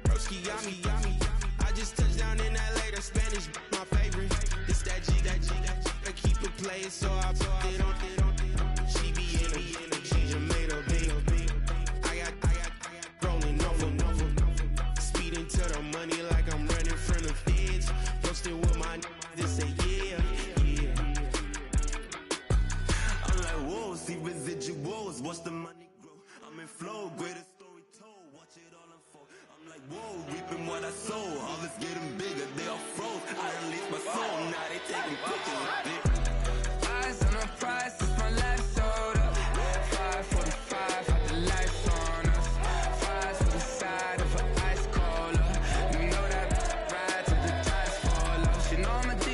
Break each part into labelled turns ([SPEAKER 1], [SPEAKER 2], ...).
[SPEAKER 1] Broski, yummy. I just touched down in LA, the Spanish, my favorite. This that G. I keep it playing, so I put it on. She be in the she just made a big. I got rolling over. Speeding to the money like I'm running from the feds. Posting with my they say yeah. I'm like, whoa, see residuals, watch the money grow. I'm in flow, greatest story told, watch it all unfold. I'm like, whoa, reaping what I sow, harvest getting bigger, they all froze. I release my soul, now they taking pictures of it.
[SPEAKER 2] Eyes on the prize, it's my life sold up. 5:45, had the lights on us. Fries for the side of an ice cola. You know that ride till the tires fall off. She know I'm a D,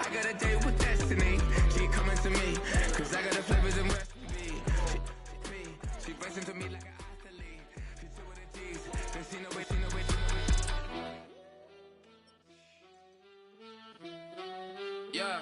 [SPEAKER 2] I got a date with destiny. She coming to me, cause I got the flavors and recipe. She racing to me like an athlete. She took with the G's, then she know it. Yeah.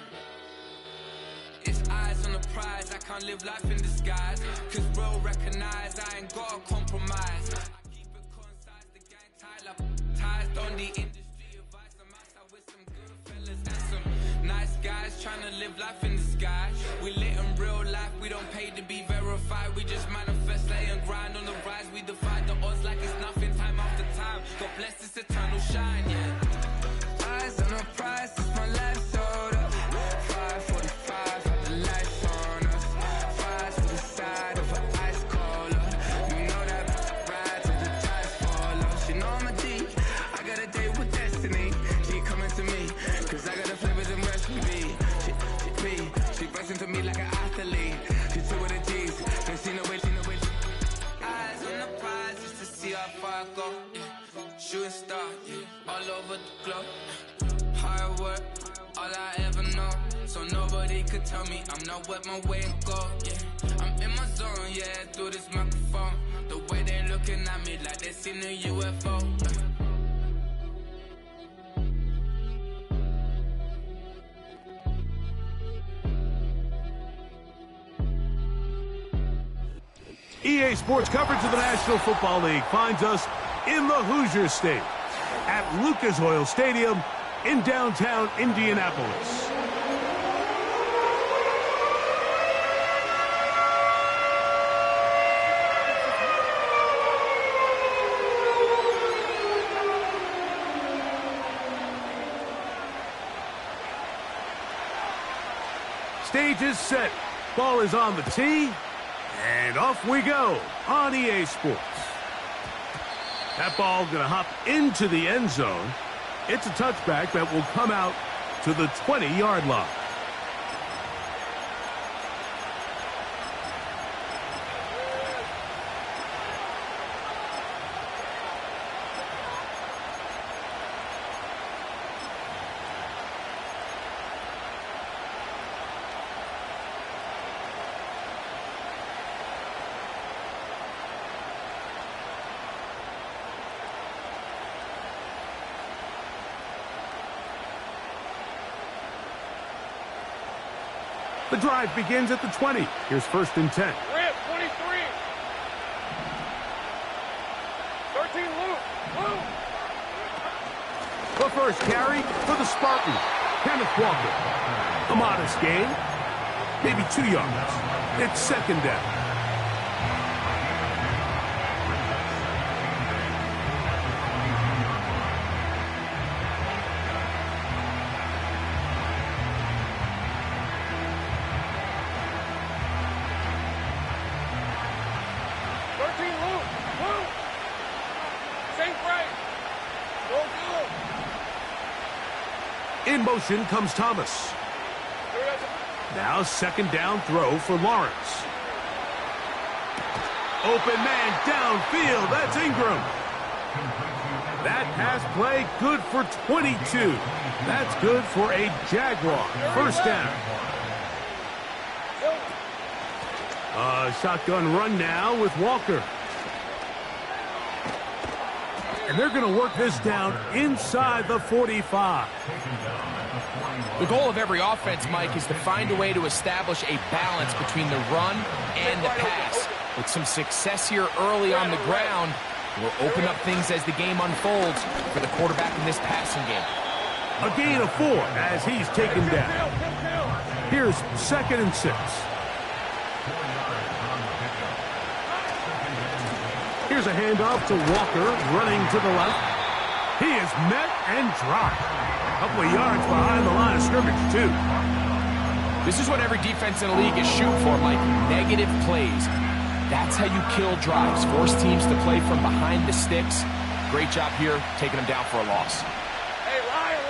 [SPEAKER 2] It's eyes on the prize, I can't live life in disguise. Cause bro recognize I ain't gotta compromise. I keep it concise, the gang tied up, ties on the industry advice. I'm outside with some good fellas and some nice guys trying to live life in the sky. We lit in real life, we don't pay to be verified. We just manifest, lay and grind on the rise. We defy the odds like it's nothing, time after time. God bless this eternal shine, yeah. Eyes on the prize, it's my life sold up. 5:45, had the lights on us. Fries for the side of an ice cola. You know that ride till the tires fall off. She know I'm a D, I got a date with destiny. She coming to me, cause I got the flavors and recipe. She racing to me like an athlete. She took with the G's, then she know it. Eyes on the prize, just to see how far I go. Yeah. Shooting star, yeah, all over the globe. Hard work, all I ever know. So nobody could tell me I'm not where my way and go. Yeah, I'm in my zone, yeah, through this microphone. The way they looking at me like they seen a UFO.
[SPEAKER 3] EA Sports coverage of the National Football League finds us in the Hoosier State at Lucas Oil Stadium in downtown Indianapolis. Stage is set. Ball is on the tee. And off we go on EA Sports. That ball going to hop into the end zone. It's a touchback that will come out to the 20-yard line. The drive begins at the 20. Here's 1st and 10.
[SPEAKER 4] Rip, 23. 13, Luke.
[SPEAKER 3] The first carry for the Spartans. Kenneth Walker. A modest gain. Maybe 2 yards. It's 2nd down. In motion comes Thomas. Now 2nd down throw for Lawrence. Open man downfield. That's Ingram. That pass play good for 22. That's good for a Jaguar. 1st down. Shotgun run now with Walker. And they're going to work this down inside the 45.
[SPEAKER 5] The goal of every offense, Mike, is to find a way to establish a balance between the run and the pass. With some success here early on the ground, will open up things as the game unfolds for the quarterback in this passing game.
[SPEAKER 3] A gain of 4 as he's taken down. Here's 2nd and 6. Here's a handoff to Walker, running to the left. He is met and dropped. A couple of yards behind the line of scrimmage, too.
[SPEAKER 5] This is what every defense in the league is shooting for, Mike. Negative plays. That's how you kill drives. Force teams to play from behind the sticks. Great job here, taking them down for a loss.
[SPEAKER 4] Hey, Lion!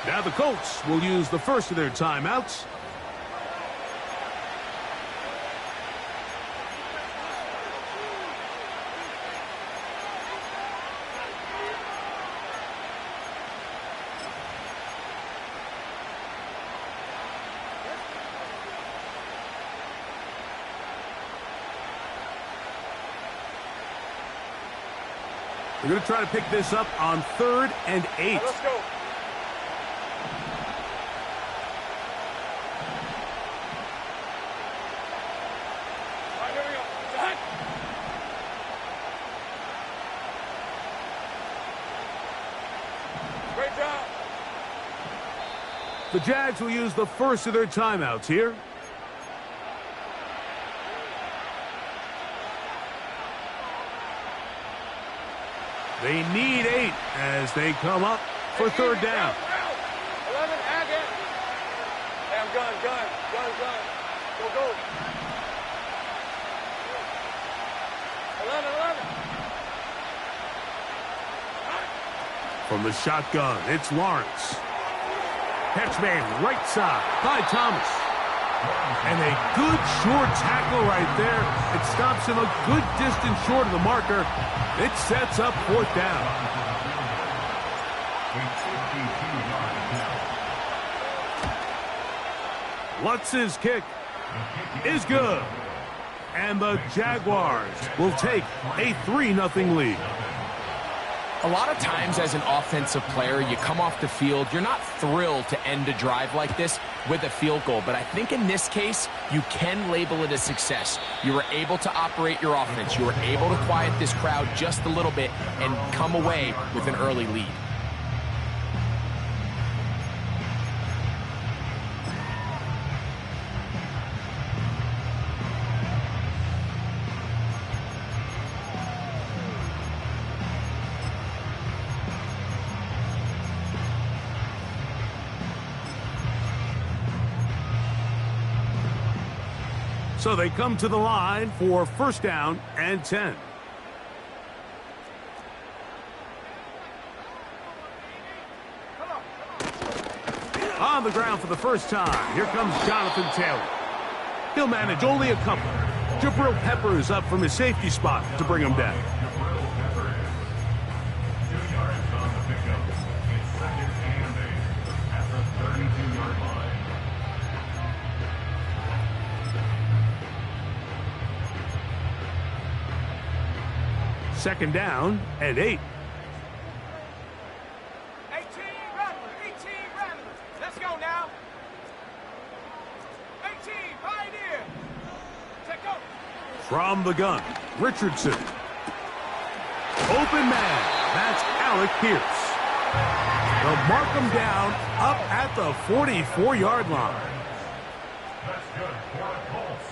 [SPEAKER 3] Now the Colts will use the first of their timeouts. We're going to try to pick this up on 3rd and 8.
[SPEAKER 4] Let's go. All right, here we go. Set. Great job.
[SPEAKER 3] The Jags will use the first of their timeouts here. They need 8 as they come up for 3rd down.
[SPEAKER 4] 11, again. Hey, I'm gun. Go. 11.
[SPEAKER 3] From the shotgun, it's Lawrence. Catch made right side by Thomas. And a good short tackle right there. It stops him a good distance short of the marker. It sets up 4th down. Lutz's kick is good. And the Jaguars will take a 3-0 lead.
[SPEAKER 5] A lot of times as an offensive player, you come off the field, you're not thrilled to end a drive like this with a field goal. But I think in this case, you can label it a success. You were able to operate your offense. You were able to quiet this crowd just a little bit and come away with an early lead.
[SPEAKER 3] So they come to the line for 1st down and 10. On the ground for the first time, here comes Jonathan Taylor. He'll manage only a couple. Jabril Peppers up from his safety spot to bring him down. Second down and 8.
[SPEAKER 4] 18 Rattlers. Let's go now. 18, Pioneer. Take go.
[SPEAKER 3] From the gun, Richardson. Open man. That's Alec Pierce. They'll mark him down up at the 44-yard line.
[SPEAKER 6] That's good for the Colts.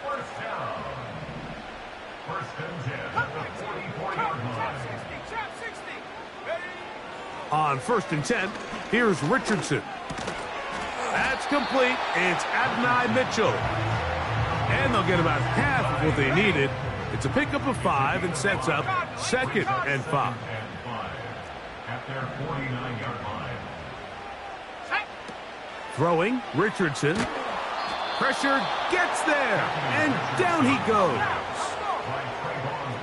[SPEAKER 6] 1st down. 1st and 10 at the 44-yard line.
[SPEAKER 4] Trap 60. Ready?
[SPEAKER 3] On 1st and 10, here's Richardson. That's complete. It's Adonai Mitchell. And they'll get about half of what they needed. It's a pickup of 5 and sets up 2nd and 5.
[SPEAKER 6] At their 49-yard line.
[SPEAKER 3] Throwing, Richardson. Pressure gets there, and down he goes.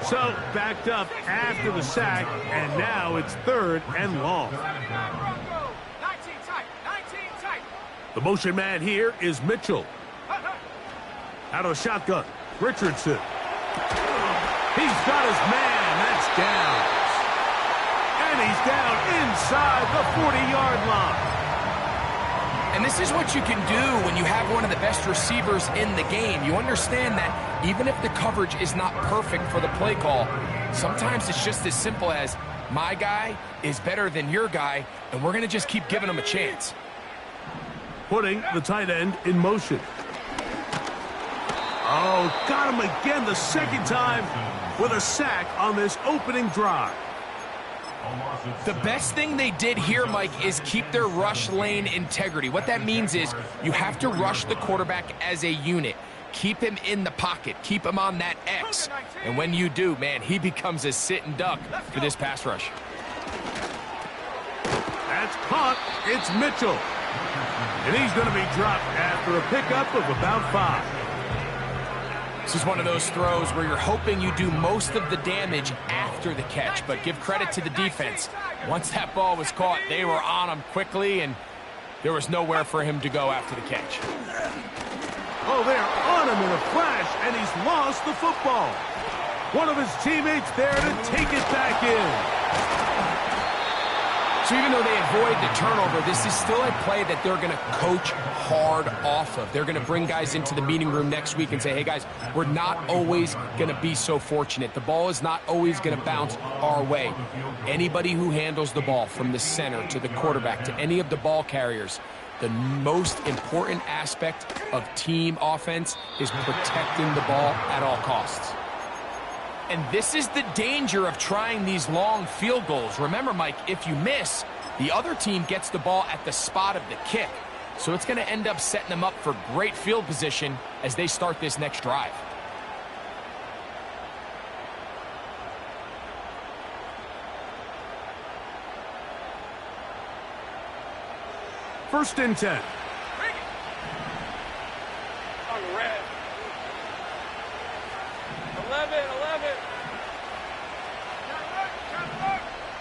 [SPEAKER 3] So backed up after the sack, and now it's 3rd and long.
[SPEAKER 4] 19 tight.
[SPEAKER 3] The motion man here is Mitchell. Out of the shotgun, Richardson. He's got his man. That's down. And he's down inside the 40-yard line.
[SPEAKER 5] And this is what you can do when you have one of the best receivers in the game. You understand that even if the coverage is not perfect for the play call, sometimes it's just as simple as my guy is better than your guy, and we're going to just keep giving him a chance.
[SPEAKER 3] Putting the tight end in motion. Oh, got him again the second time with a sack on this opening drive.
[SPEAKER 5] The best thing they did here, Mike, is keep their rush lane integrity. What that means is you have to rush the quarterback as a unit. Keep him in the pocket. Keep him on that X. And when you do, man, he becomes a sitting duck for this pass rush.
[SPEAKER 3] That's caught. It's Mitchell. And he's going to be dropped after a pickup of about 5.
[SPEAKER 5] This is one of those throws where you're hoping you do most of the damage after the catch, but give credit to the defense. Once that ball was caught, they were on him quickly, and there was nowhere for him to go after the catch.
[SPEAKER 3] Oh, they're on him in a flash, and he's lost the football. One of his teammates there to take it back in.
[SPEAKER 5] So even though they avoid the turnover, this is still a play that they're going to coach hard off of. They're going to bring guys into the meeting room next week and say, hey, guys, we're not always going to be so fortunate. The ball is not always going to bounce our way. Anybody who handles the ball from the center to the quarterback to any of the ball carriers, the most important aspect of team offense is protecting the ball at all costs. And this is the danger of trying these long field goals. Remember, Mike, if you miss, the other team gets the ball at the spot of the kick. So it's going to end up setting them up for great field position as they start this next drive.
[SPEAKER 3] First and 10.
[SPEAKER 4] On red. 11.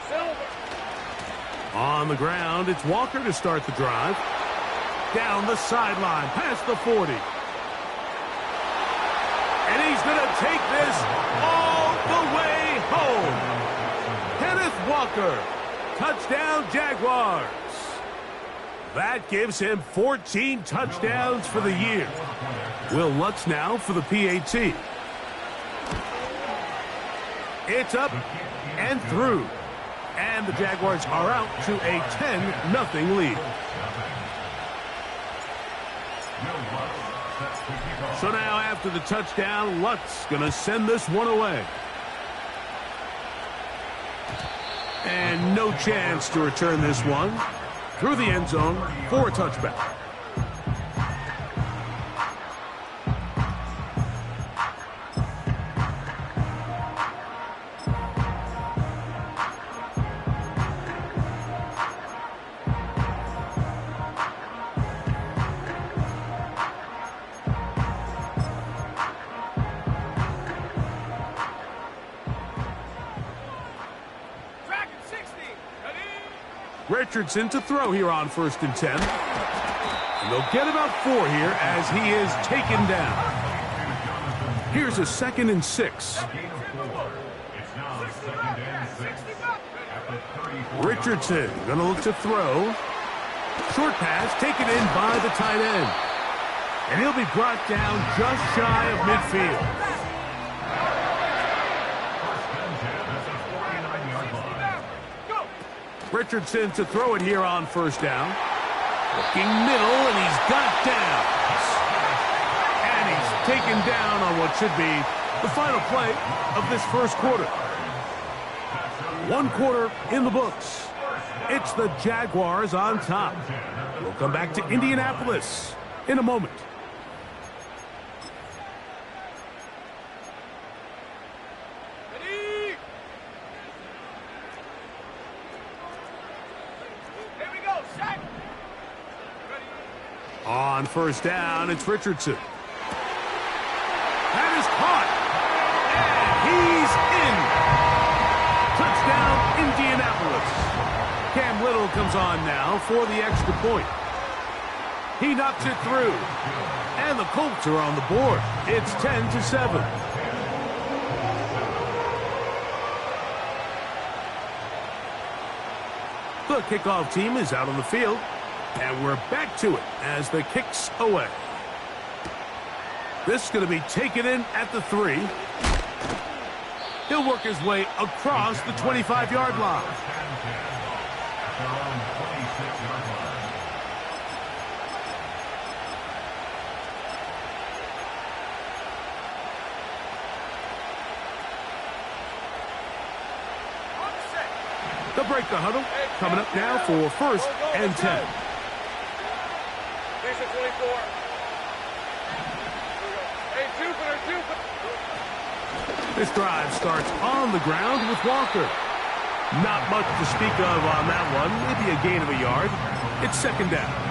[SPEAKER 4] Silver.
[SPEAKER 3] On the ground, it's Walker to start the drive. Down the sideline, past the 40. And he's going to take this all the way home. Kenneth Walker, touchdown Jaguars. That gives him 14 touchdowns for the year. Will Lutz now for the PAT. It's up and through. And the Jaguars are out to a 10-0 lead. So now after the touchdown, Lutz going to send this one away. And no chance to return this one through the end zone for a touchback. Richardson to throw here on first and 10. And they'll get about 4 here as he is taken down. Here's a 2nd and 6. Richardson gonna look to throw. Short pass taken in by the tight end. And he'll be brought down just shy of midfield. Richardson to throw it here on first down. Looking middle, and he's got down. And he's taken down on what should be the final play of this first quarter. 1 quarter in the books. It's the Jaguars on top. We'll come back to Indianapolis in a moment. On first down, it's Richardson. That is caught. And he's in. Touchdown, Indianapolis. Cam Little comes on now for the extra point. He knocks it through. And the Colts are on the board. It's 10-7. The kickoff team is out on the field. And we're back to it as the kick's away. This is going to be taken in at the 3. He'll work his way across the 25-yard line. They'll break the huddle. Coming up now for 1st and 10. This drive starts on the ground with Walker. Not much to speak of on that one. Maybe a gain of a yard. It's 2nd down.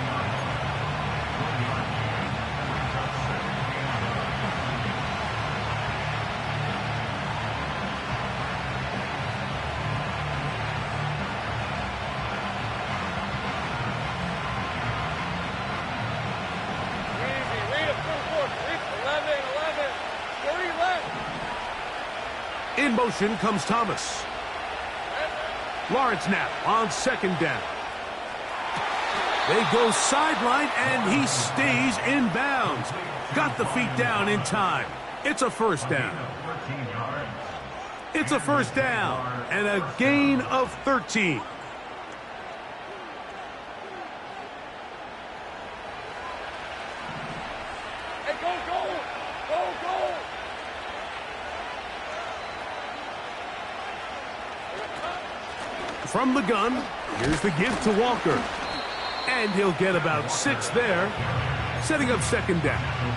[SPEAKER 3] In motion comes Thomas. Lawrence now on 2nd down. They go sideline, and he stays in bounds. Got the feet down in time. It's a 1st down. It's a 1st down and a gain of 13. From the gun, here's the give to Walker. And he'll get about 6 there, setting up 2nd down.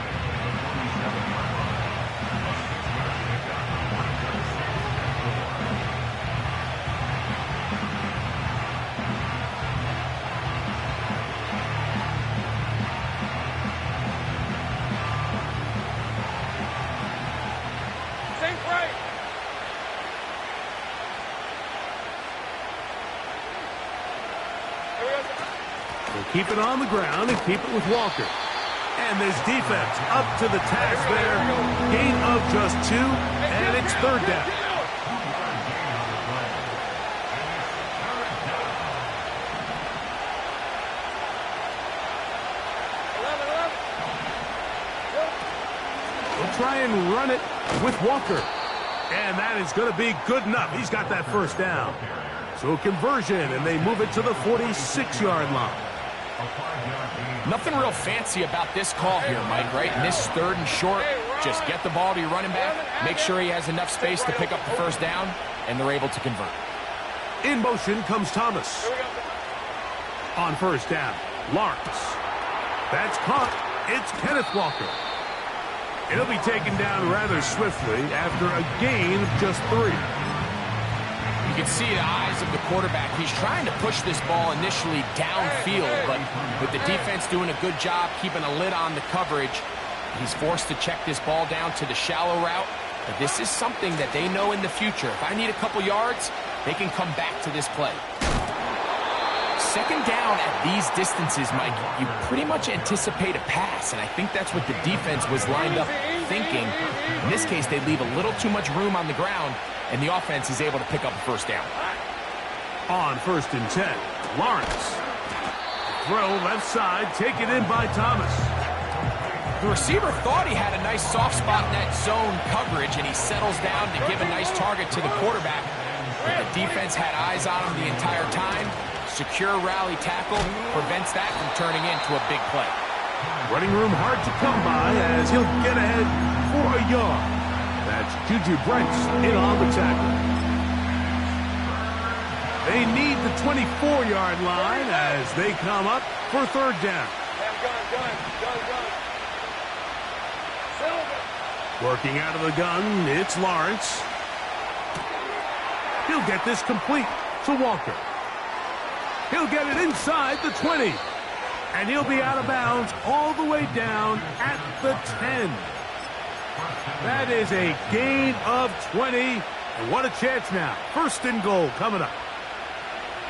[SPEAKER 3] Keep it on the ground and keep it with Walker. And this defense up to the task there. Gain of just 2, and it's 3rd down. We'll try and run it with Walker. And that is going to be good enough. He's got that 1st down. So a conversion, and they move it to the 46-yard line.
[SPEAKER 5] Nothing real fancy about this call here, Mike, right? In this 3rd and short, just get the ball to your running back, make sure he has enough space to pick up the 1st down, and they're able to convert.
[SPEAKER 3] In motion comes Thomas. On 1st down, Lawrence. That's caught. It's Kenneth Walker. It'll be taken down rather swiftly after a gain of just 3.
[SPEAKER 5] You can see the eyes of the quarterback. He's trying to push this ball initially downfield, but with the defense doing a good job keeping a lid on the coverage, he's forced to check this ball down to the shallow route. But this is something that they know in the future. If I need a couple yards, they can come back to this play. 2nd down at these distances, Mike, you pretty much anticipate a pass, and I think that's what the defense was lined up thinking. In this case, they leave a little too much room on the ground, and the offense is able to pick up a 1st down.
[SPEAKER 3] On 1st and 10, Lawrence. Throw left side, taken in by Thomas.
[SPEAKER 5] The receiver thought he had a nice soft spot in that zone coverage, and he settles down to give a nice target to the quarterback. But the defense had eyes on him the entire time. Secure rally tackle prevents that from turning into a big play.
[SPEAKER 3] Running room hard to come by as he'll get ahead for a yard. That's Juju Brents in on the tackle. They need the 24-yard line as they come up for 3rd down. Working out of the gun, it's Lawrence. He'll get this complete to Walker. He'll get it inside the 20. And he'll be out of bounds all the way down at the 10. That is a gain of 20. And what a chance now. 1st and goal coming up.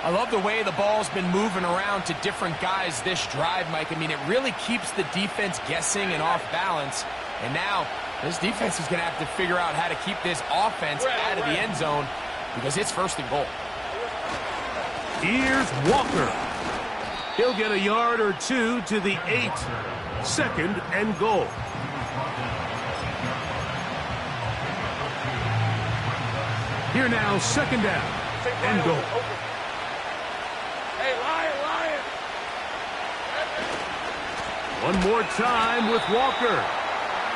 [SPEAKER 5] I love the way the ball's been moving around to different guys this drive, Mike. I mean, it really keeps the defense guessing and off balance. And now this defense is going to have to figure out how to keep this offense out of the end zone because it's 1st and goal.
[SPEAKER 3] Here's Walker. He'll get a yard or two to the 8. Second and goal. Here now, second down and goal.
[SPEAKER 4] Hey, Lion!
[SPEAKER 3] One more time with Walker.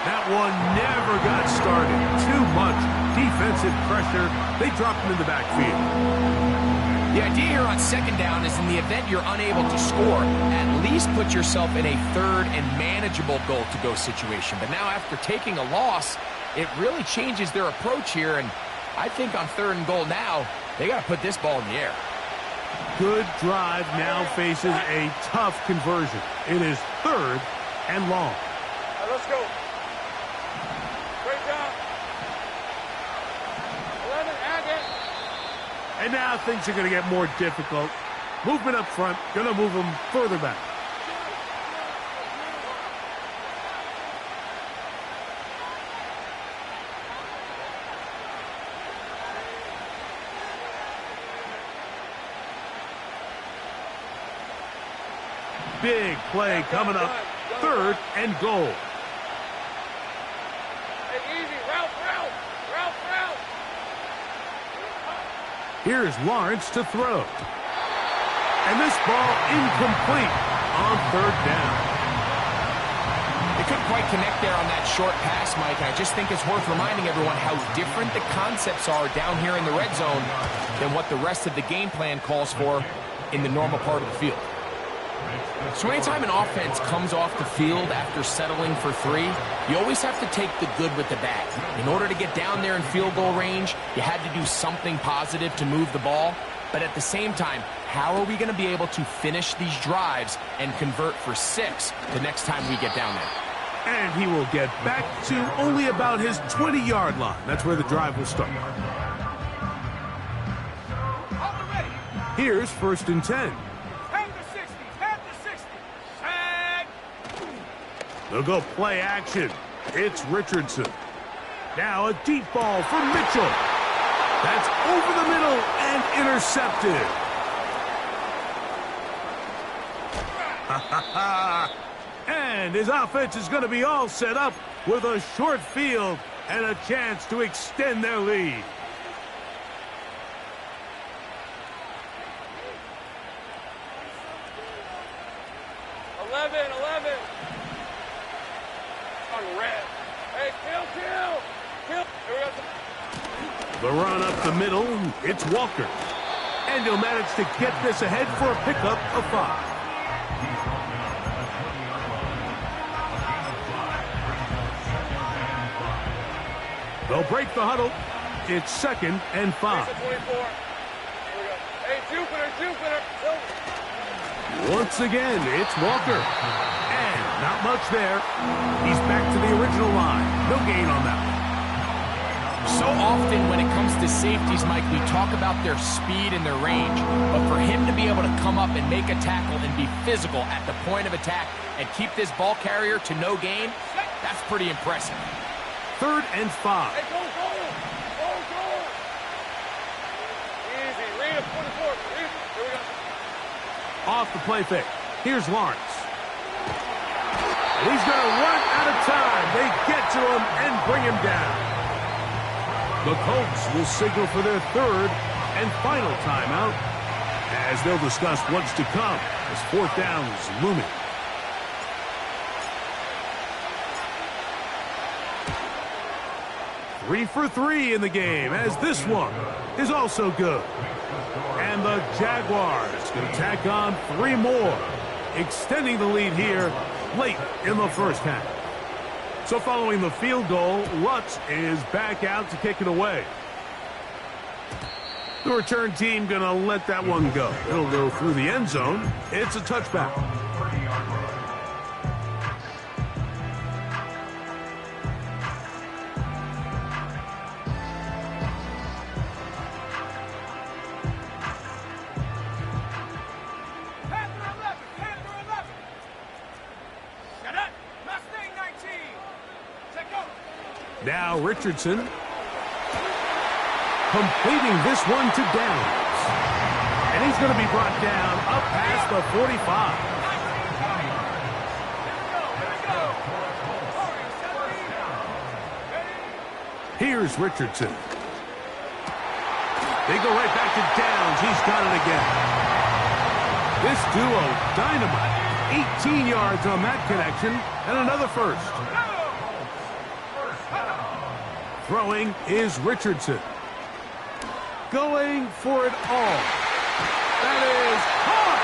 [SPEAKER 3] That one never got started. Too much defensive pressure. They dropped him in the backfield.
[SPEAKER 5] The idea here on second down is in the event you're unable to score, at least put yourself in a third and manageable goal-to-go situation. But now after taking a loss, it really changes their approach here, and I think on third and goal now, they got to put this ball in the air.
[SPEAKER 3] Good drive now faces a tough conversion. It is third and long.
[SPEAKER 4] All right, let's go. Great job. 11, add it.
[SPEAKER 3] And now things are going to get more difficult. Movement up front, going to move them further back. Big play coming up. Third and goal.
[SPEAKER 4] Hey, easy. Route.
[SPEAKER 3] Here's Lawrence to throw. And this ball incomplete on third down.
[SPEAKER 5] They couldn't quite connect there on that short pass, Mike. I just think it's worth reminding everyone how different the concepts are down here in the red zone than what the rest of the game plan calls for in the normal part of the field. So anytime an offense comes off the field after settling for 3, you always have to take the good with the bad. In order to get down there in field goal range, you had to do something positive to move the ball. But at the same time, how are we going to be able to finish these drives and convert for 6 the next time we get down there?
[SPEAKER 3] And he will get back to only about his 20-yard line. That's where the drive will start. Here's first and 10. They'll go play action. It's Richardson. Now a deep ball for Mitchell. That's over the middle and intercepted. And his offense is going to be all set up with a short field and a chance to extend their lead. The run up the middle, it's Walker. And he'll manage to get this ahead for a pickup of 5. They'll break the huddle. It's second and 5.
[SPEAKER 4] Hey, Jupiter.
[SPEAKER 3] Once again, it's Walker. And not much there. He's back to the original line. No gain on that one.
[SPEAKER 5] So often when it comes to safeties, Mike, we talk about their speed and their range. But for him to be able to come up and make a tackle and be physical at the point of attack and keep this ball carrier to no gain, that's pretty impressive.
[SPEAKER 3] Third and 5.
[SPEAKER 4] Hey, go. Easy. Read it, 44. Here we go.
[SPEAKER 3] Off the play fake. Here's Lawrence. And he's going to run out of time. They get to him and bring him down. The Colts will signal for their third and final timeout as they'll discuss what's to come as fourth down is looming. Three for 3 in the game as this one is also good. And the Jaguars can tack on 3 more, extending the lead here late in the first half. So following the field goal, Lutz is back out to kick it away. The return team going to let that one go. It'll go through the end zone. It's a touchback. Now Richardson completing this one to Downs. And he's going to be brought down up past the 45. Here's Richardson. They go right back to Downs. He's got it again. This duo, dynamite. 18 yards on that connection, and another first. Throwing is Richardson. Going for it all. That is caught.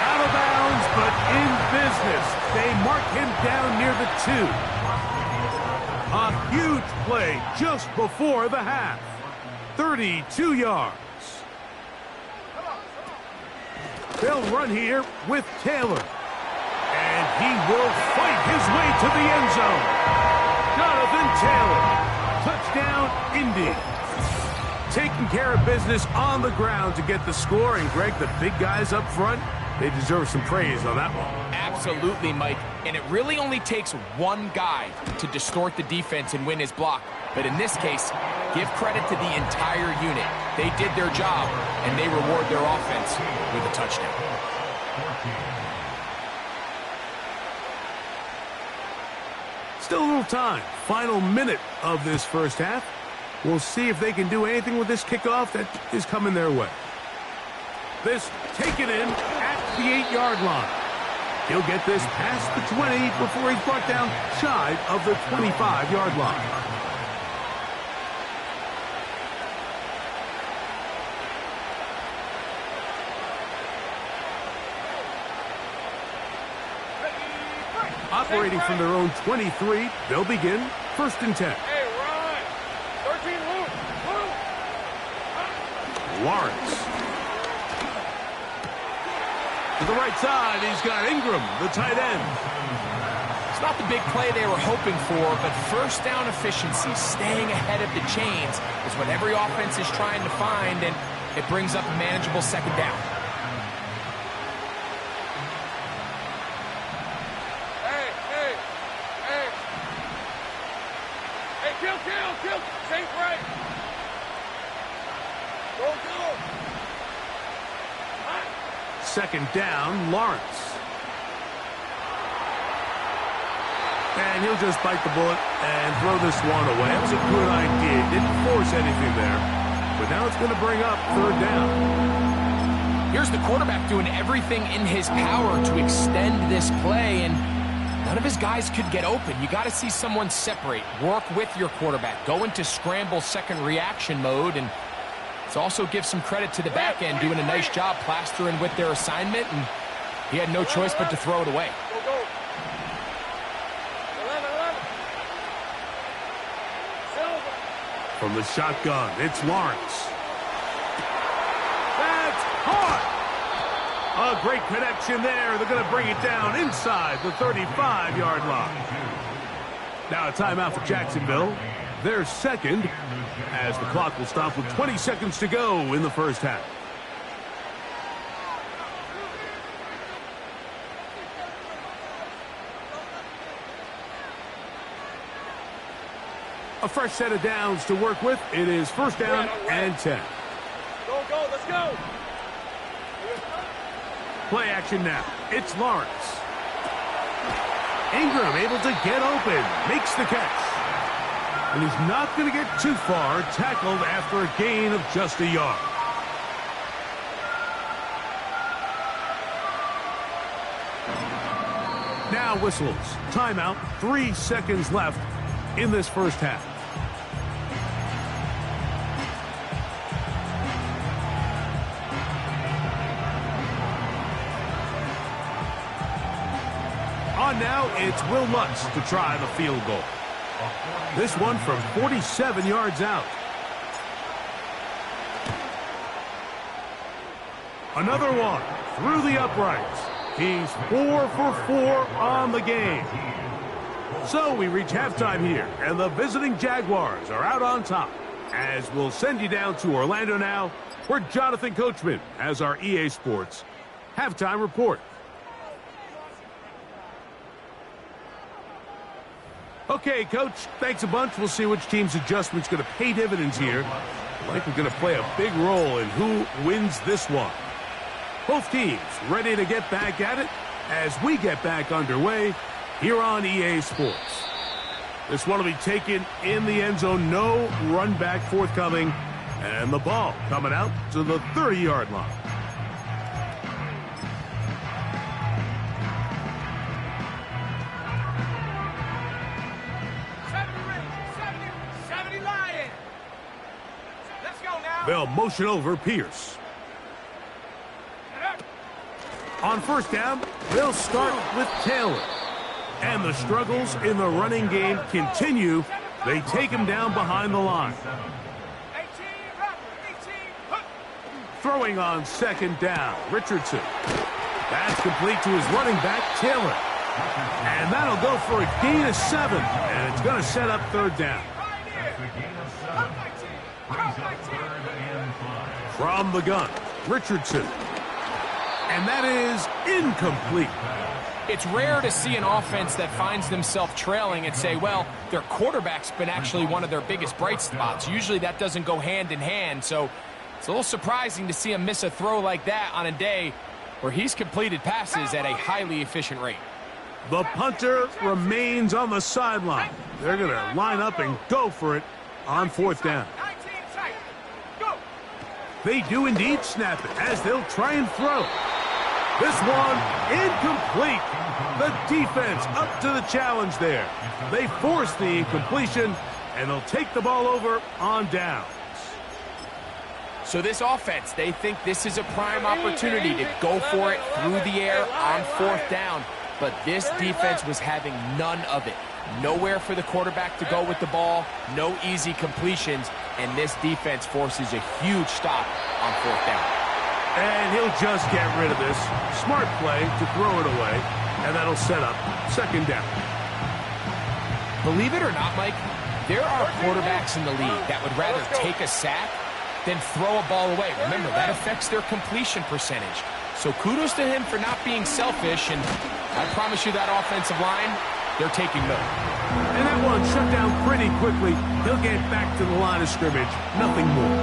[SPEAKER 3] Out of bounds, but in business. They mark him down near the 2. A huge play just before the half. 32 yards. They'll run here with Taylor. And he will fight his way to the end zone. Jonathan Taylor. Touchdown, Indy. Taking care of business on the ground to get the score. And, Greg, the big guys up front, they deserve some praise on that one.
[SPEAKER 5] Absolutely, Mike. And it really only takes one guy to distort the defense and win his block. But in this case, give credit to the entire unit. They did their job, and they reward their offense with a touchdown.
[SPEAKER 3] Still a little time. Final minute of this first half. We'll see if they can do anything with this kickoff that is coming their way. This taken in at the 8-yard line. He'll get this past the 20 before he's brought down shy of the 25-yard line. Operating from their own 23, they'll begin 1st and 10.
[SPEAKER 4] Hey, Ron. 13, Luke.
[SPEAKER 3] Lawrence. To the right side, he's got Ingram, the tight end.
[SPEAKER 5] It's not the big play they were hoping for, but first down efficiency, staying ahead of the chains, is what every offense is trying to find, and it brings up a manageable 2nd down.
[SPEAKER 4] Kill. Safe right. Go.
[SPEAKER 3] 2nd down, Lawrence. And he'll just bite the bullet and throw this one away. That was a good idea. Didn't force anything there. But now it's going to bring up 3rd down.
[SPEAKER 5] Here's the quarterback doing everything in his power to extend this play, and none of his guys could get open. You got to see someone separate, work with your quarterback, go into scramble second reaction mode, and it's also give some credit to the back end doing a nice job plastering with their assignment, and he had no choice but to throw it away.
[SPEAKER 4] Go. 11. Silver.
[SPEAKER 3] From the shotgun, it's Lawrence. That's caught! A great connection there. They're going to bring it down inside the 35-yard line. Now a timeout for Jacksonville. Their 2nd, as the clock will stop with 20 seconds to go in the first half. A fresh set of downs to work with. It is 1st down and 10.
[SPEAKER 4] Go. Let's go.
[SPEAKER 3] Play action now. It's Lawrence. Ingram able to get open. Makes the catch. And he's not going to get too far. Tackled after a gain of just a yard. Now whistles. Timeout. 3 seconds left in this first half. On now, it's Will Lutz to try the field goal. This one from 47 yards out. Another one through the uprights. He's 4 for 4 on the game. So we reach halftime here, and the visiting Jaguars are out on top. As we'll send you down to Orlando now, where Jonathan Coachman has our EA Sports halftime report. Okay, Coach, thanks a bunch. We'll see which team's adjustment's going to pay dividends here. Likely going to play a big role in who wins this one. Both teams ready to get back at it as we get back underway here on EA Sports. This one will be taken in the end zone. No run back forthcoming. And the ball coming out to the 30-yard line. They'll motion over Pierce. On first down, they'll start with Taylor. And the struggles in the running game continue. They take him down behind the line. Throwing on second down, Richardson. That's complete to his running back, Taylor. And that'll go for a gain of 7. And it's going to set up third down. From the gun, Richardson. And that is incomplete.
[SPEAKER 5] It's rare to see an offense that finds themselves trailing and say, well, their quarterback's been actually one of their biggest bright spots. Usually that doesn't go hand in hand, so it's a little surprising to see him miss a throw like that on a day where he's completed passes at a highly efficient rate.
[SPEAKER 3] The punter remains on the sideline. They're going to line up and go for it on fourth down. They do indeed snap it as they'll try and throw. This one incomplete. The defense up to the challenge there. They force the incompletion, and they'll take the ball over on downs.
[SPEAKER 5] So this offense, they think this is a prime opportunity to go for it through the air on fourth down. But this defense was having none of it. Nowhere for the quarterback to go with the ball, no easy completions, and this defense forces a huge stop on fourth down.
[SPEAKER 3] And he'll just get rid of this. Smart play to throw it away, and that'll set up second down.
[SPEAKER 5] Believe it or not, Mike, there are quarterbacks in the league that would rather take a sack than throw a ball away. Remember, that affects their completion percentage. So kudos to him for not being selfish, and I promise you that offensive line, they're taking note.
[SPEAKER 3] And that one shut down pretty quickly. He'll get back to the line of scrimmage. Nothing more.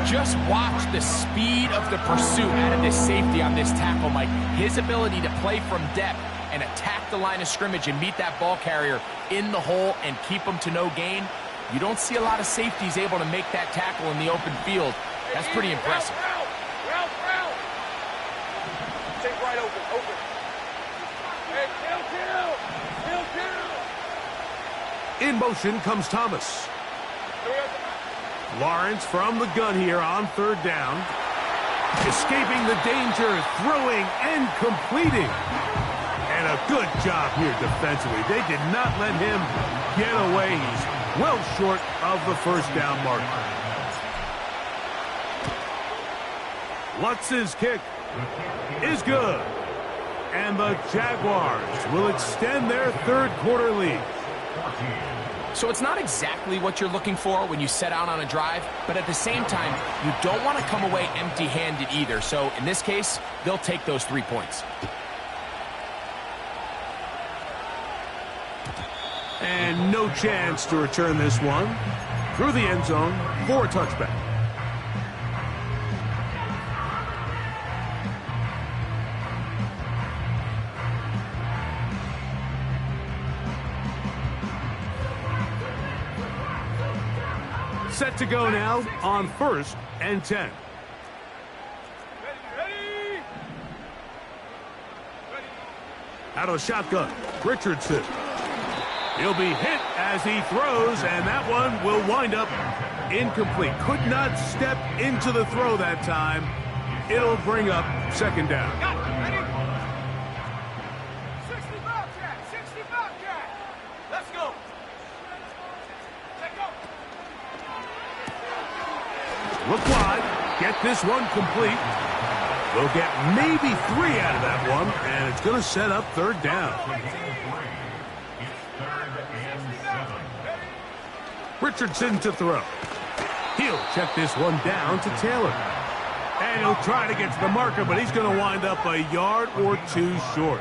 [SPEAKER 5] Just watch the speed of the pursuit out of this safety on this tackle, Mike. His ability to play from depth and attack the line of scrimmage and meet that ball carrier in the hole and keep him to no gain. You don't see a lot of safeties able to make that tackle in the open field. That's pretty impressive.
[SPEAKER 4] Take right open. Hey, kill.
[SPEAKER 3] In motion comes Thomas. Lawrence from the gun here on third down. Escaping the danger, throwing and completing. And a good job here defensively. They did not let him get away. He's well short of the first down mark. Lutz's kick is good. And the Jaguars will extend their third quarter lead.
[SPEAKER 5] So it's not exactly what you're looking for when you set out on a drive, but at the same time, you don't want to come away empty-handed either. So in this case, they'll take those 3 points.
[SPEAKER 3] And no chance to return this one through the end zone for a touchback. Set to go now on 1st and 10. Out of the shotgun, Richardson. He'll be hit as he throws, and that one will wind up incomplete. Could not step into the throw that time. It'll bring up second down.
[SPEAKER 4] 60 Bobcat. Let's go.
[SPEAKER 3] Look wide. Get this one complete. We'll get maybe 3 out of that one, and it's going to set up third down. Richardson to throw. He'll check this one down to Taylor. And he'll try to get to the marker, but he's going to wind up a yard or 2 short.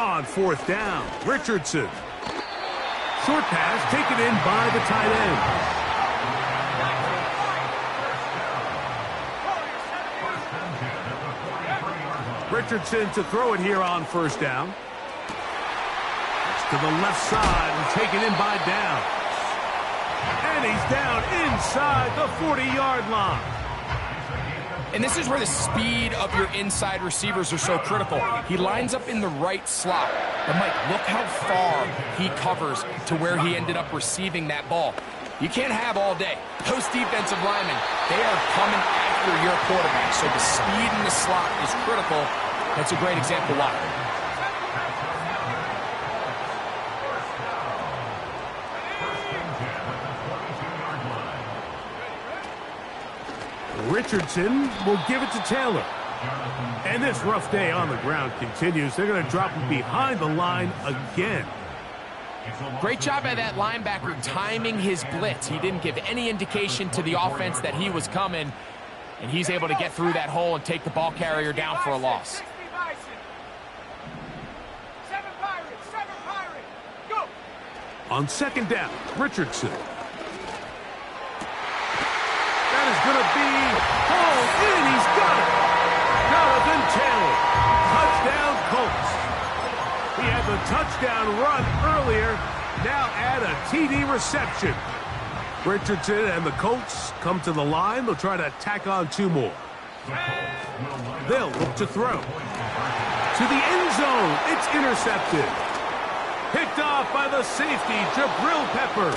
[SPEAKER 3] On fourth down, Richardson. Short pass taken in by the tight end. Richardson to throw it here on first down. It's to the left side and taken in by Down. And he's down inside the 40-yard line.
[SPEAKER 5] And this is where the speed of your inside receivers are so critical. He lines up in the right slot. But, Mike, look how far he covers to where he ended up receiving that ball. You can't have all day. Those defensive linemen, they are coming after your quarterback. So the speed in the slot is critical. That's a great example why.
[SPEAKER 3] Richardson will give it to Taylor. And this rough day on the ground continues. They're going to drop him behind the line again.
[SPEAKER 5] Great job by that linebacker timing his blitz. He didn't give any indication to the offense that he was coming, and he's able to get through that hole and take the ball carrier down for a loss.
[SPEAKER 3] On second down, Richardson. That is going to be hauled in. He's got it. Jonathan Taylor. Touchdown, Colts. He had the touchdown run earlier. Now add a TD reception. Richardson and the Colts come to the line. They'll try to tack on two more. They'll look to throw. To the end zone. It's intercepted. Picked off by the safety, Jabril Peppers.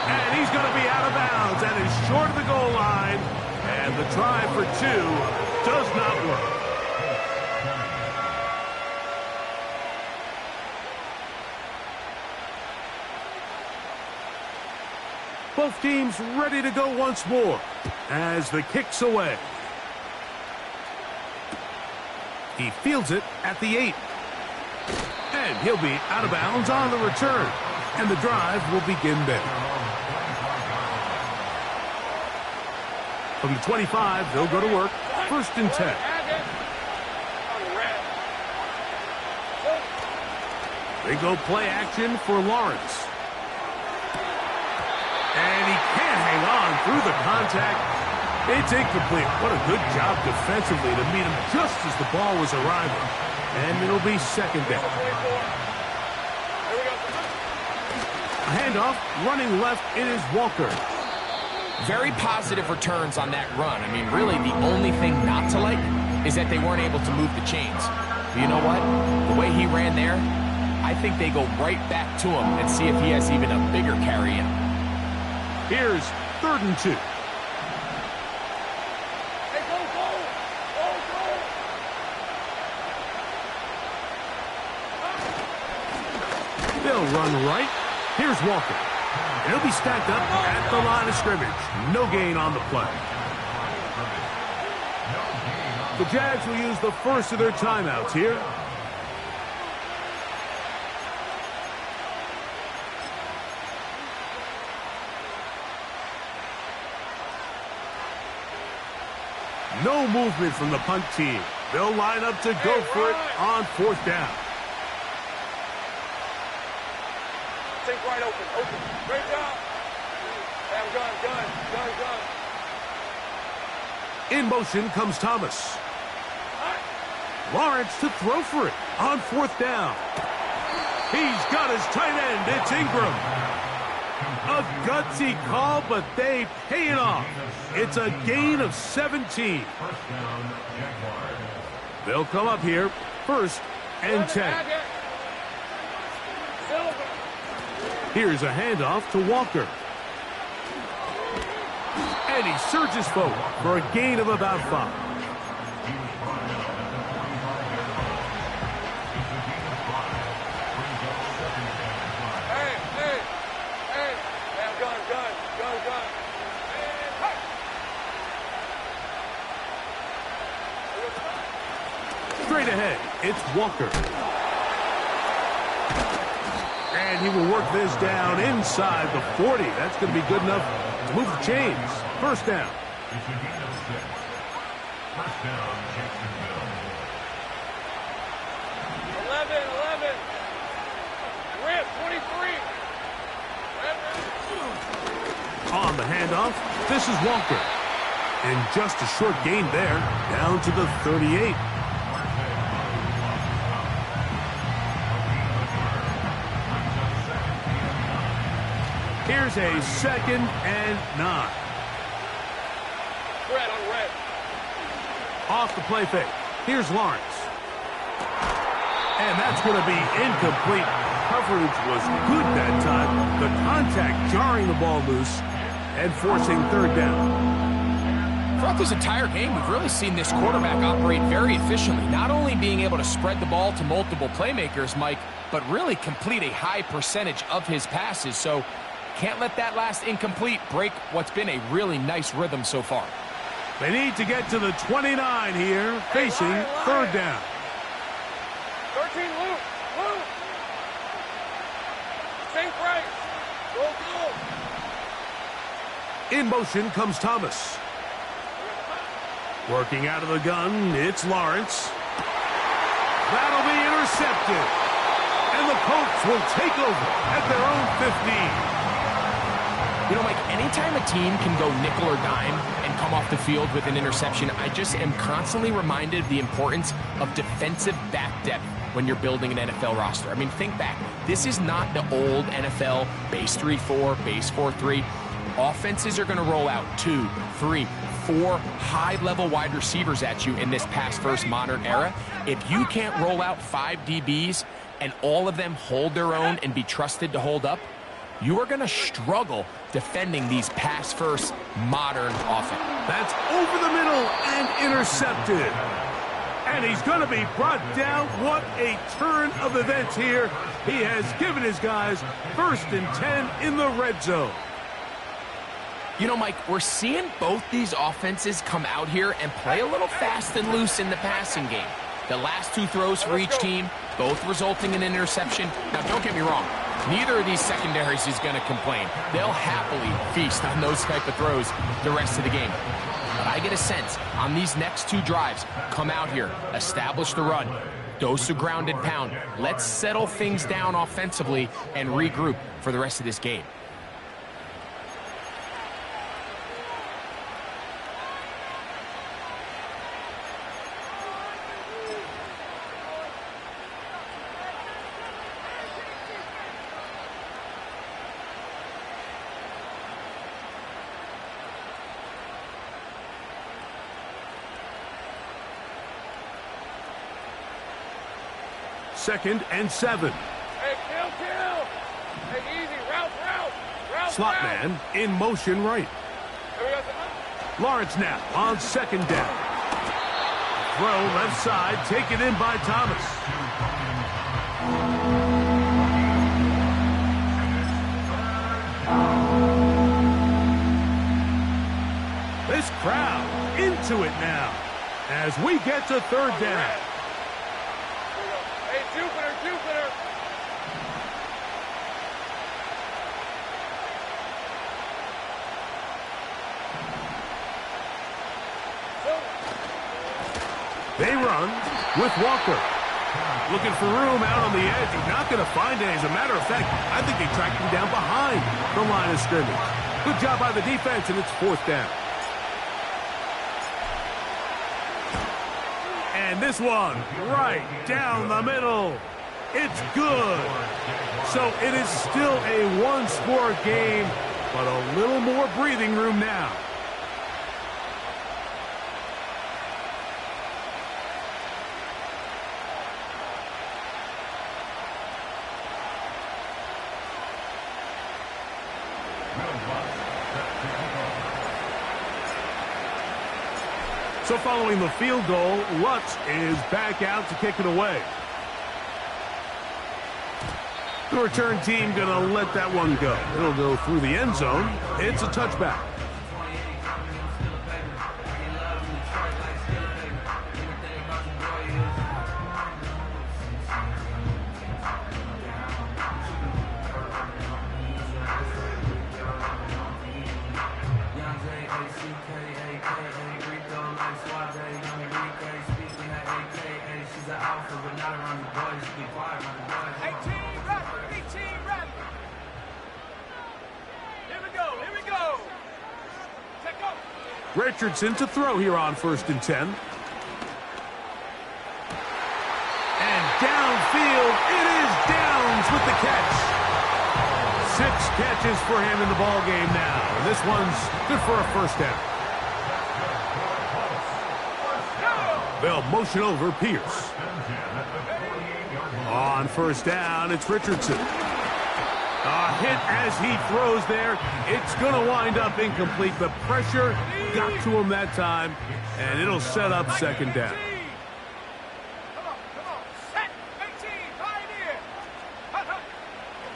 [SPEAKER 3] And he's going to be out of bounds and is short of the goal line. And the try for two does not work. Both teams ready to go once more as the kick's away. He fields it at the 8. And he'll be out of bounds on the return. And the drive will begin there. From the 25, they'll go to work. First and 10. They go play action for Lawrence. And he can't hang on through the contact. It's incomplete. What a good job defensively to meet him just as the ball was arriving. And it'll be second down. A handoff, running left, it is Walker.
[SPEAKER 5] Very positive returns on that run. I mean, really, the only thing not to like is that they weren't able to move the chains. But you know what? The way he ran there, I think they go right back to him and see if he has even a bigger carry in him.
[SPEAKER 3] Here's 3rd and 2. They'll run right. Here's Walker. He'll be stacked up at the line of scrimmage. No gain on the play. The Jags will use the first of their timeouts here. No movement from the punt team. They'll line up to go for it on 4th down.
[SPEAKER 4] Think right open. Great job. Gun.
[SPEAKER 3] In motion comes Thomas. Lawrence to throw for it on 4th down. He's got his tight end. It's Ingram. A gutsy call, but they pay it off. It's a gain of 17. They'll come up here, 1st and 10. Here's a handoff to Walker. And he surges forward for a gain of about 5.
[SPEAKER 4] Gun.
[SPEAKER 3] Straight ahead, it's Walker. And he will work this down inside the 40. That's going to be good enough to move the chains. 1st down.
[SPEAKER 4] Jacksonville. 11. Red, 23. Red.
[SPEAKER 3] On the handoff, this is Walker. And just a short gain there, down to the 38. Here's a 2nd and 9.
[SPEAKER 4] Red on red.
[SPEAKER 3] Off the play fake. Here's Lawrence. And that's going to be incomplete. Coverage was good that time. The contact jarring the ball loose and forcing 3rd down.
[SPEAKER 5] Throughout this entire game, we've really seen this quarterback operate very efficiently, not only being able to spread the ball to multiple playmakers, Mike, but really complete a high percentage of his passes. So can't let that last incomplete break what's been a really nice rhythm so far.
[SPEAKER 3] They need to get to the 29 here, facing 3rd down.
[SPEAKER 4] 13, Luke. Luke. Same price. Go, go.
[SPEAKER 3] In motion comes Thomas. Working out of the gun, it's Lawrence. That'll be intercepted. And the Colts will take over at their own 15.
[SPEAKER 5] You know, Mike, anytime a team can go nickel or dime and come off the field with an interception, I just am constantly reminded of the importance of defensive back depth when you're building an NFL roster. I mean, think back. This is not the old NFL base 3-4, base 4-3. Offenses are going to roll out 2, 3, 4 high-level wide receivers at you in this pass-first modern era. If you can't roll out 5 DBs and all of them hold their own and be trusted to hold up, you are going to struggle defending these pass-first modern offense.
[SPEAKER 3] That's over the middle and intercepted. And he's going to be brought down. What a turn of events here. He has given his guys 1st and 10 in the red zone.
[SPEAKER 5] You know, Mike, we're seeing both these offenses come out here and play a little fast and loose in the passing game. The last 2 throws for each team, both resulting in an interception. Now, don't get me wrong. Neither of these secondaries is going to complain. They'll happily feast on those type of throws the rest of the game. But I get a sense on these next 2 drives, come out here, establish the run, dose of ground and pound. Let's settle things down offensively and regroup for the rest of this game.
[SPEAKER 3] Second and 7.
[SPEAKER 4] Hey, kill. Hey, easy. Route.
[SPEAKER 3] Slot man in motion right.
[SPEAKER 4] Hey, we got some.
[SPEAKER 3] Lawrence now on 2nd down. Throw left side, taken in by Thomas. This crowd into it now as we get to 3rd down.
[SPEAKER 4] Hey, Jupiter.
[SPEAKER 3] They run with Walker. Looking for room out on the edge. He's not going to find it. As a matter of fact, I think they tracked him down behind the line of scrimmage. Good job by the defense, and it's 4th down. And this one right down the middle. It's good. So it is still a 1-score game, but a little more breathing room now. So following the field goal, Lutz is back out to kick it away. The return team going to let that one go. It'll go through the end zone. It's a touchback. Richardson to throw here on 1st and 10. And downfield, it is Downs with the catch. 6 catches for him in the ball game now. And this one's good for a 1st down. They'll motion over Pierce. On 1st down, it's Richardson. A hit as he throws there. It's going to wind up incomplete. The pressure got to him that time, and it'll set up 2nd down.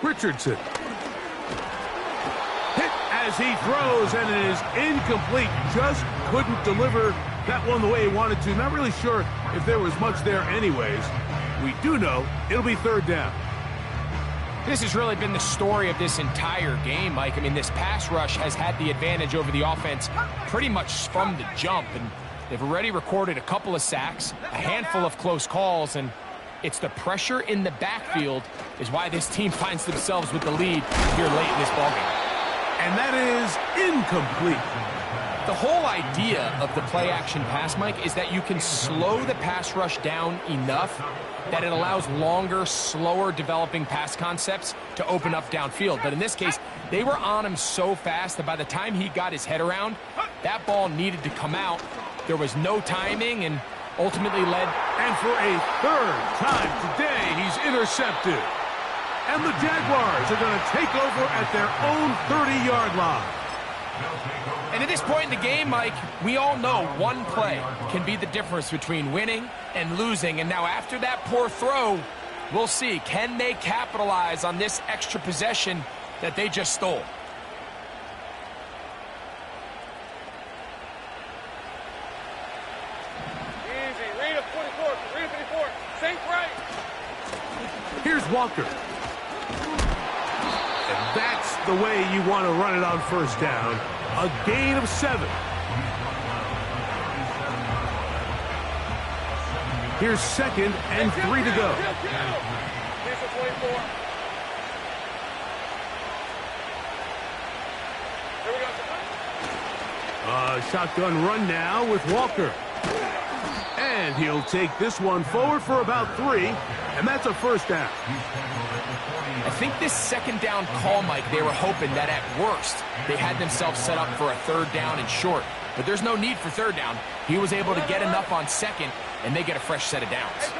[SPEAKER 3] Richardson. Hit as he throws, and it is incomplete. Just couldn't deliver that one the way he wanted to. Not really sure if there was much there anyways. We do know it'll be 3rd down.
[SPEAKER 5] This has really been the story of this entire game, Mike. I mean, this pass rush has had the advantage over the offense pretty much from the jump, and they've already recorded a couple of sacks, a handful of close calls, and it's the pressure in the backfield is why this team finds themselves with the lead here late in this ballgame.
[SPEAKER 3] And that is incomplete.
[SPEAKER 5] The whole idea of the play-action pass, Mike, is that you can slow the pass rush down enough that it allows longer, slower developing pass concepts to open up downfield. But in this case, they were on him so fast that by the time he got his head around, that ball needed to come out. There was no timing and ultimately led.
[SPEAKER 3] And for a 3rd time today, he's intercepted. And the Jaguars are going to take over at their own 30-yard line.
[SPEAKER 5] And at this point in the game, Mike, we all know one play can be the difference between winning and losing. And now after that poor throw, we'll see, can they capitalize on this extra possession that they just stole?
[SPEAKER 4] Easy. Read up 24. Read 54. Sink right.
[SPEAKER 3] Here's Walker. And that's the way you want to run it on 1st down. A gain of 7. Here's 2nd and 3 to go.
[SPEAKER 4] Here's the 24. Here we go.
[SPEAKER 3] Shotgun run now with Walker. And he'll take this one forward for about 3, and that's a 1st down.
[SPEAKER 5] I think this 2nd down call, Mike, they were hoping that at worst they had themselves set up for a 3rd down and short. But there's no need for 3rd down. He was able to get enough on 2nd, and they get a fresh set of downs.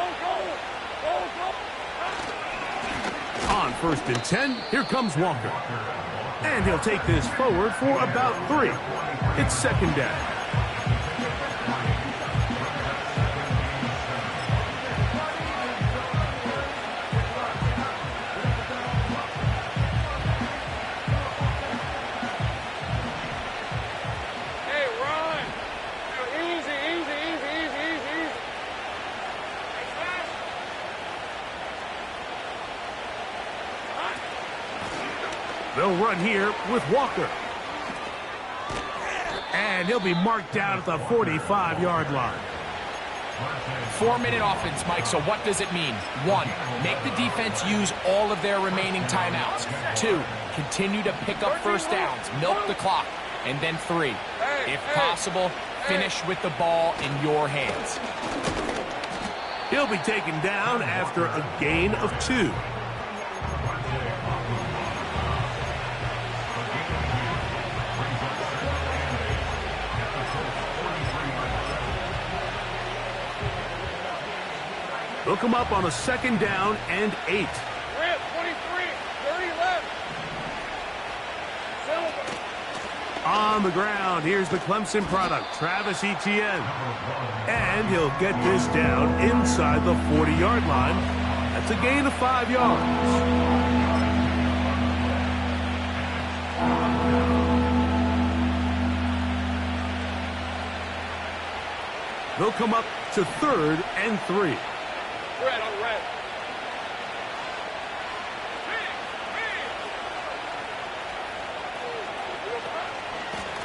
[SPEAKER 3] On 1st and 10, here comes Walker. And he'll take this forward for about 3. It's 2nd down. They'll run here with Walker. And he'll be marked down at the 45-yard line.
[SPEAKER 5] 4-minute offense, Mike, so what does it mean? 1, make the defense use all of their remaining timeouts. 2, continue to pick up 1st downs, milk the clock. And then 3, if possible, finish with the ball in your hands.
[SPEAKER 3] He'll be taken down after a gain of 2. They'll come up on a 2nd down and 8.
[SPEAKER 4] Rip, 23, 30 left. Silver.
[SPEAKER 3] On the ground, here's the Clemson product, Travis Etienne. And he'll get this down inside the 40-yard line. That's a gain of 5 yards. They'll come up to 3rd and 3.
[SPEAKER 4] Red on red.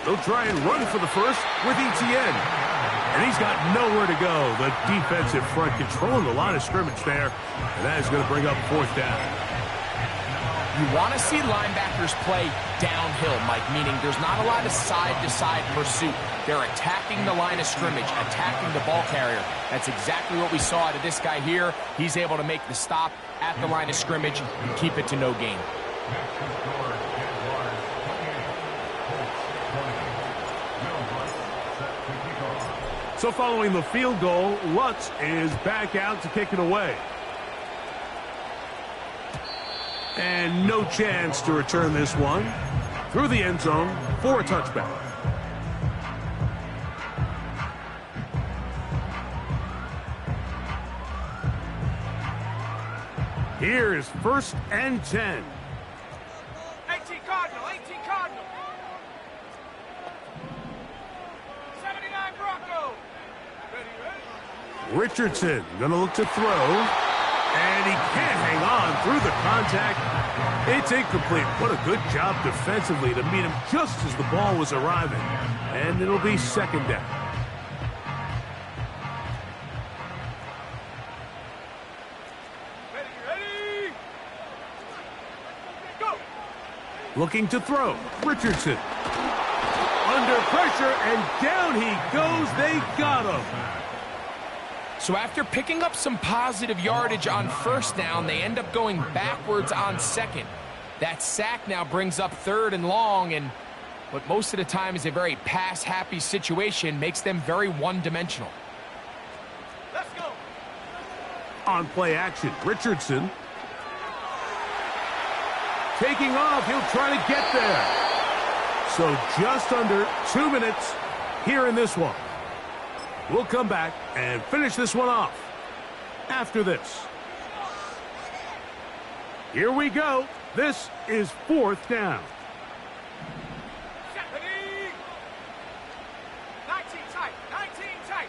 [SPEAKER 3] They'll try and run for the 1st with Etienne. And he's got nowhere to go. The defensive front controlling the line of scrimmage there. And that is going to bring up 4th down.
[SPEAKER 5] You want to see linebackers play downhill, Mike, meaning there's not a lot of side-to-side pursuit. They're attacking the line of scrimmage, attacking the ball carrier. That's exactly what we saw out of this guy here. He's able to make the stop at the line of scrimmage and keep it to no gain.
[SPEAKER 3] So following the field goal, Lutz is back out to kick it away. And no chance to return this one through the end zone for a touchback. Here is 1st and 10.
[SPEAKER 4] 18 Cardinal, 18 Cardinal. 79 Bronco. Ready.
[SPEAKER 3] Richardson going to look to throw. And he can't hang on through the contact. It's incomplete. What a good job defensively to meet him just as the ball was arriving. And it'll be 2nd down.
[SPEAKER 4] Ready. Go.
[SPEAKER 3] Looking to throw. Richardson. Under pressure, and down he goes. They got him.
[SPEAKER 5] So after picking up some positive yardage on 1st down, they end up going backwards on 2nd. That sack now brings up 3rd and long, and what most of the time is a very pass-happy situation makes them very one-dimensional.
[SPEAKER 4] Let's go.
[SPEAKER 3] On play action, Richardson. Taking off, he'll try to get there. So just under 2 minutes here in this one. We'll come back and finish this one off after this. Here we go. This is 4th down.
[SPEAKER 4] Ready. 19 tight, 19 tight.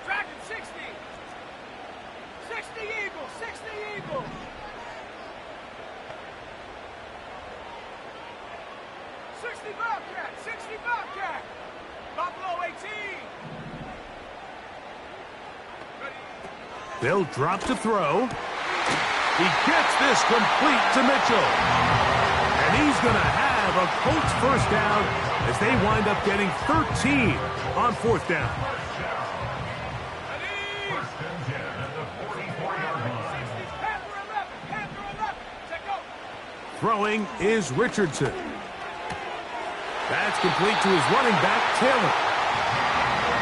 [SPEAKER 4] Dragon 60. 60 Eagle, 60 Eagle. 60 Bobcat, 60 Bobcat. Buffalo 18. Ready.
[SPEAKER 3] They'll drop to throw. He gets this complete to Mitchell. And he's going to have a Colts 1st down as they wind up getting 13 on 4th down.
[SPEAKER 4] Ready.
[SPEAKER 6] 1st and 10 at the 44-yard line.
[SPEAKER 4] 60, Panther 11, Panther 11. Take go.
[SPEAKER 3] Throwing is Richardson. That's complete to his running back, Taylor.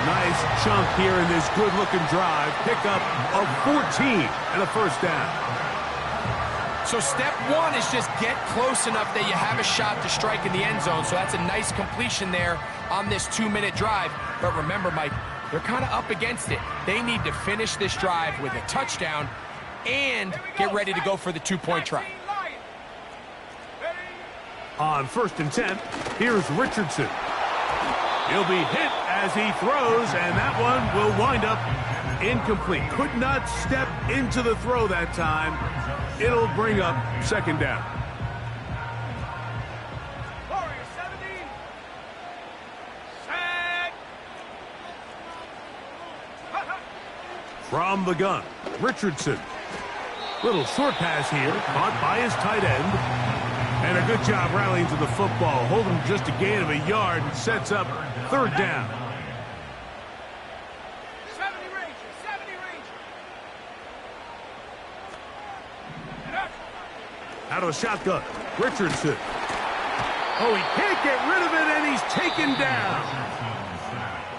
[SPEAKER 3] Nice chunk here in this good-looking drive. Pickup of 14 and a 1st down.
[SPEAKER 5] So step 1 is just get close enough that you have a shot to strike in the end zone. So that's a nice completion there on this 2-minute drive. But remember, Mike, they're kind of up against it. They need to finish this drive with a touchdown and get ready to go for the 2-point try.
[SPEAKER 3] On 1st and 10, here's Richardson. He'll be hit as he throws, and that one will wind up incomplete. Could not step into the throw that time. It'll bring up 2nd down.
[SPEAKER 4] Warrior 70. Set.
[SPEAKER 3] From the gun, Richardson. Little short pass here, caught by his tight end. And a good job rallying to the football. Holding just a gain of a yard and sets up 3rd down.
[SPEAKER 4] 70 Ranger, 70 Ranger.
[SPEAKER 3] Out of the shotgun, Richardson. Oh, he can't get rid of it, and he's taken down.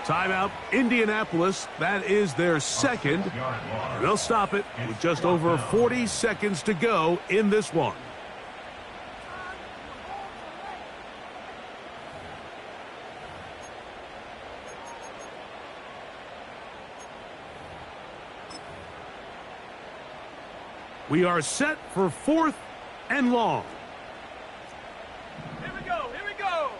[SPEAKER 3] Timeout, Indianapolis. That is their 2nd. They'll stop it with just over 40 seconds to go in this one. We are set for 4th and long.
[SPEAKER 4] Here we go, here we go.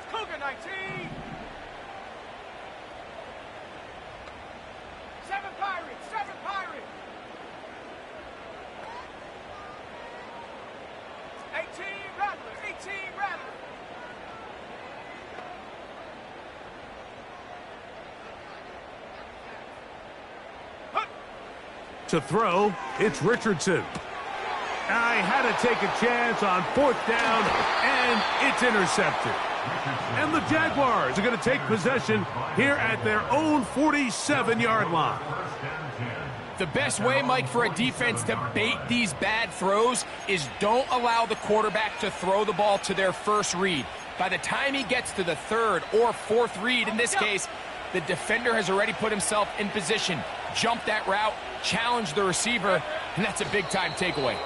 [SPEAKER 4] Cougar 19. 7 Pirates, 7 Pirates. 18 Rattler, 18 Rattler.
[SPEAKER 3] To throw, it's Richardson. I had to take a chance on 4th down, and it's intercepted. And the Jaguars are going to take possession here at their own 47-yard line.
[SPEAKER 5] The best way, Mike, for a defense to bait these bad throws is don't allow the quarterback to throw the ball to their first read. By the time he gets to the 3rd or 4th read, in this case, the defender has already put himself in position, jumped that route, challenged the receiver, and that's a big-time takeaway.